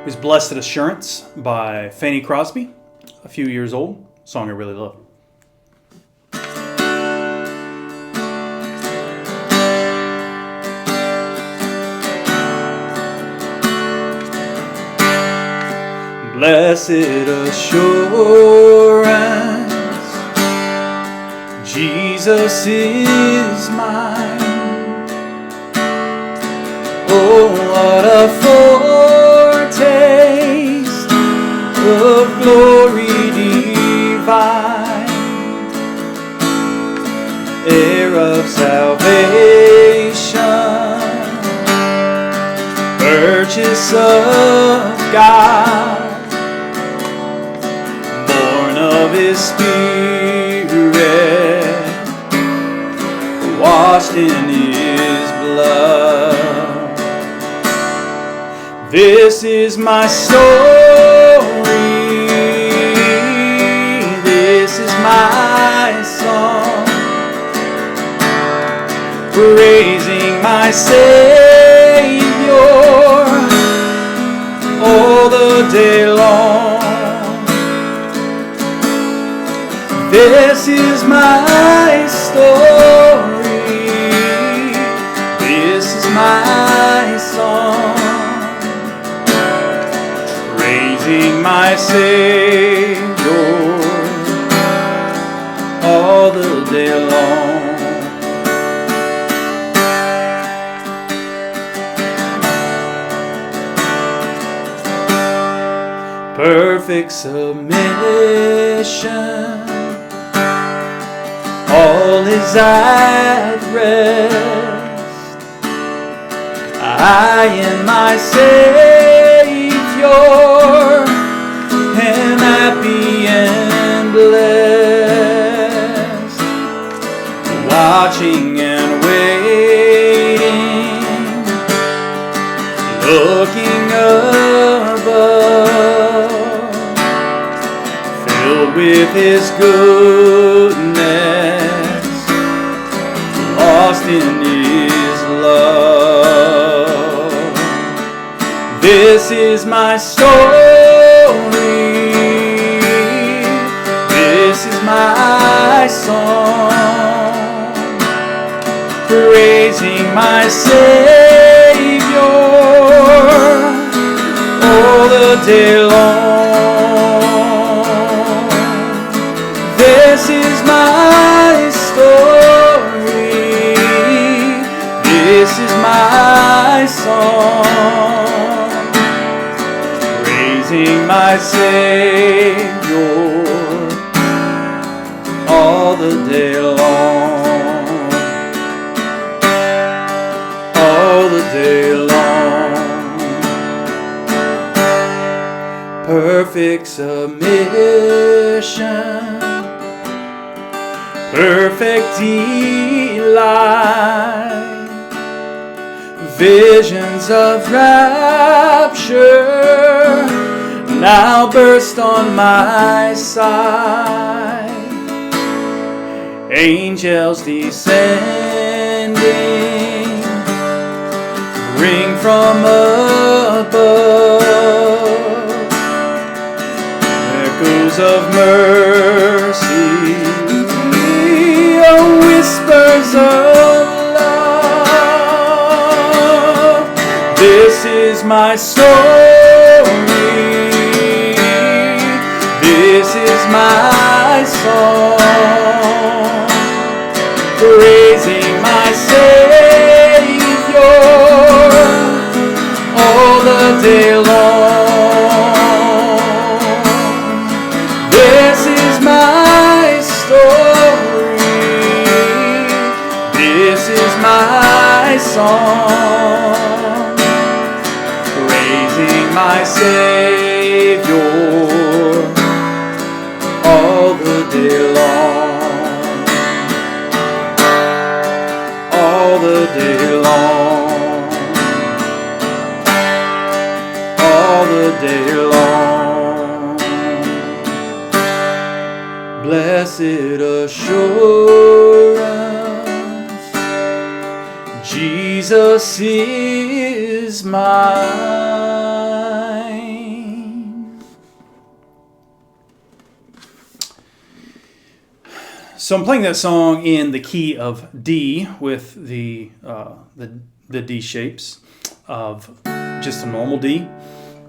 is Blessed Assurance by Fanny Crosby, a few years old, song I really love. Blessed assurance, Jesus is mine. Oh, what a foretaste of glory divine, heir of salvation, purchase of God, born of His Spirit, washed in His blood. This is my story, this is my song, praising my Savior all the day long. This is my story, this is my song, praising my Savior all the day long. Perfect submission, all is at rest. I and my Savior am happy and blessed, watching and waiting, looking above, filled with His goodness, lost in His love. This is my story, this is my song, praising my Savior all the day long. This is my story, this is my song, praising my Savior all the day long, all the day long. Perfect submission, perfect delight, visions of rapture now burst on my sight. Angels descending, ring from above, echoes of mercy, whispers of love. This is my story, this is my song, praising my Savior all the day long. This is my story, this is my song, praising my Savior all the day long, all the day long, all the day long. Blessed assurance, Jesus is mine. So I'm playing that song in the key of D with the D shapes of just a normal D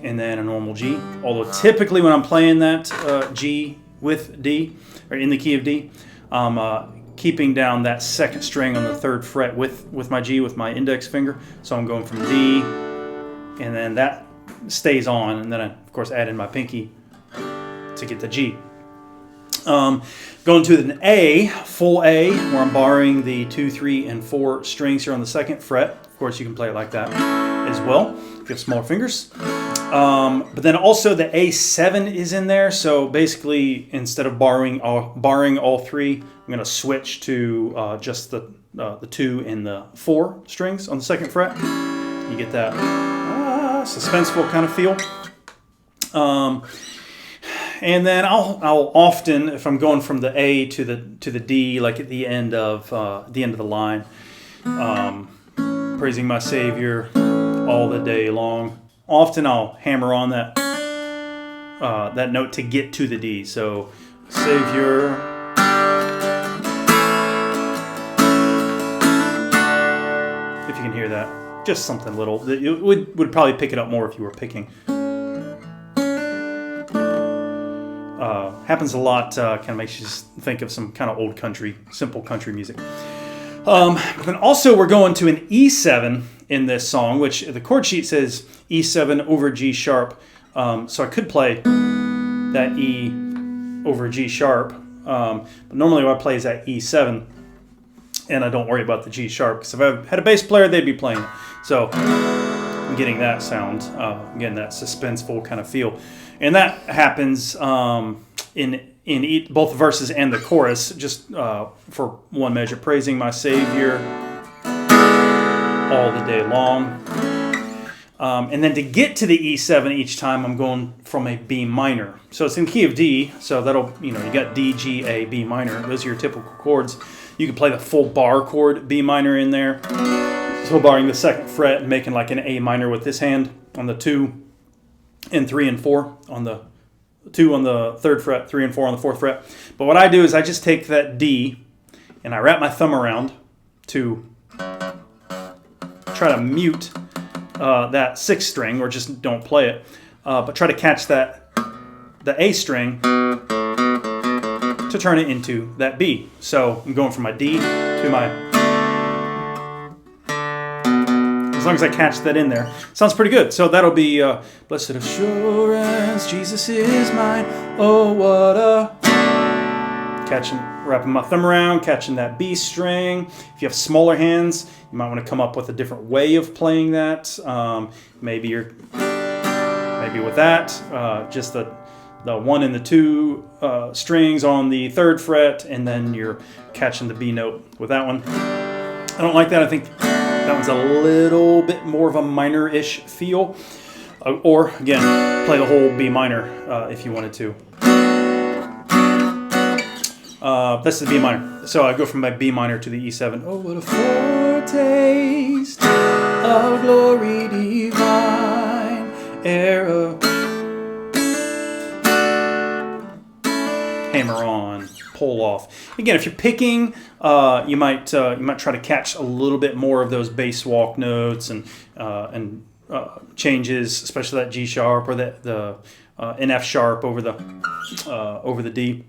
and then a normal G. Although typically when I'm playing that G with D, or in the key of D, I'm keeping down that second string on the 3rd fret with my G, with my index finger. So I'm going from D, and then that stays on, and then I, of course, add in my pinky to get the G. Going to an A, full A, where I'm borrowing the 2, 3, and 4 strings here on the 2nd fret. Of course, you can play it like that as well if you have smaller fingers. But then also the A7 is in there. So basically, instead of borrowing all 3, I'm going to switch to just the 2 and the 4 strings on the 2nd fret. You get that suspenseful kind of feel. And then I'll often, if I'm going from the A to the D, like at the end of the line, praising my Savior all the day long. Often I'll hammer on that note to get to the D. So Savior, if you can hear that, just something little. You would probably pick it up more if you were picking. Happens a lot, kind of makes you just think of some kind of old country, simple country music. But then also we're going to an E7 in this song, which the chord sheet says E7 over G sharp. So I could play that E over G sharp. But normally what I play is that E7, and I don't worry about the G sharp, because if I had a bass player, they'd be playing it. So I'm getting that sound, again, that suspenseful kind of feel. And that happens in both the verses and the chorus, just for one measure, praising my Savior all the day long. And then to get to the E7 each time, I'm going from a B minor. So it's in key of D, so that'll, you got D, G, A, B minor. Those are your typical chords. You can play the full bar chord B minor in there. So barring the 2nd fret and making like an A minor with this hand on the 2 and 3 and 4 on the 2 on the 3rd fret, 3 and 4 on the 4th fret. But what I do is I just take that D and I wrap my thumb around to try to mute that 6th string, or just don't play it, but try to catch the A string to turn it into that B. So I'm going from my D to my... As long as I catch that in there. Sounds pretty good. So that'll be Blessed Assurance, Jesus is mine. Oh, what a... Wrapping my thumb around, catching that B string. If you have smaller hands, you might want to come up with a different way of playing that. Maybe with that, just the 1 and the 2 strings on the 3rd fret, and then you're catching the B note with that one. I don't like that. I think that one's a little bit more of a minor-ish feel. Or, again, play the whole B minor if you wanted to. That's the B minor. So I go from my B minor to the E7. Oh, what a foretaste of glory divine, era. Hammer on, pull off. Again, if you're picking, you might try to catch a little bit more of those bass walk notes and changes, especially that G sharp or the an F sharp over the D.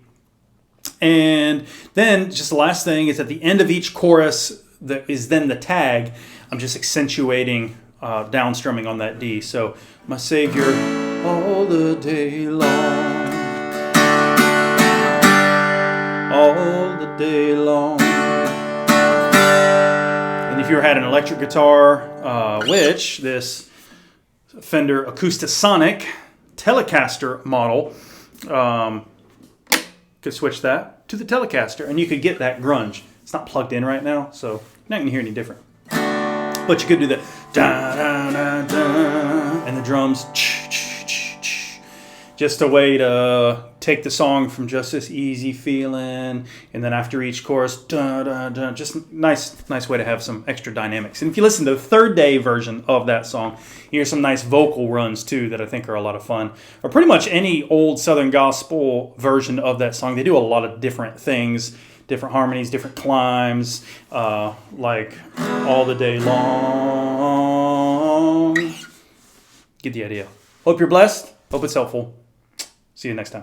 And then just the last thing is at the end of each chorus that is then the tag, I'm just accentuating downstrumming on that D. So my Savior all the day long. All the day long. And if you had an electric guitar, which this Fender Acoustasonic Telecaster model, could switch that to the Telecaster, and you could get that grunge. It's not plugged in right now, so you're not going to hear any different. But you could do the da da da da, and the drums, just a way to take the song from just this easy feeling, and then after each chorus, da da da, just nice way to have some extra dynamics. And if you listen to the Third Day version of that song, you hear some nice vocal runs too that I think are a lot of fun. Or pretty much any old Southern gospel version of that song, they do a lot of different things different harmonies, different climbs, like all the day long. Get the idea. Hope you're blessed. Hope it's helpful. See you next time.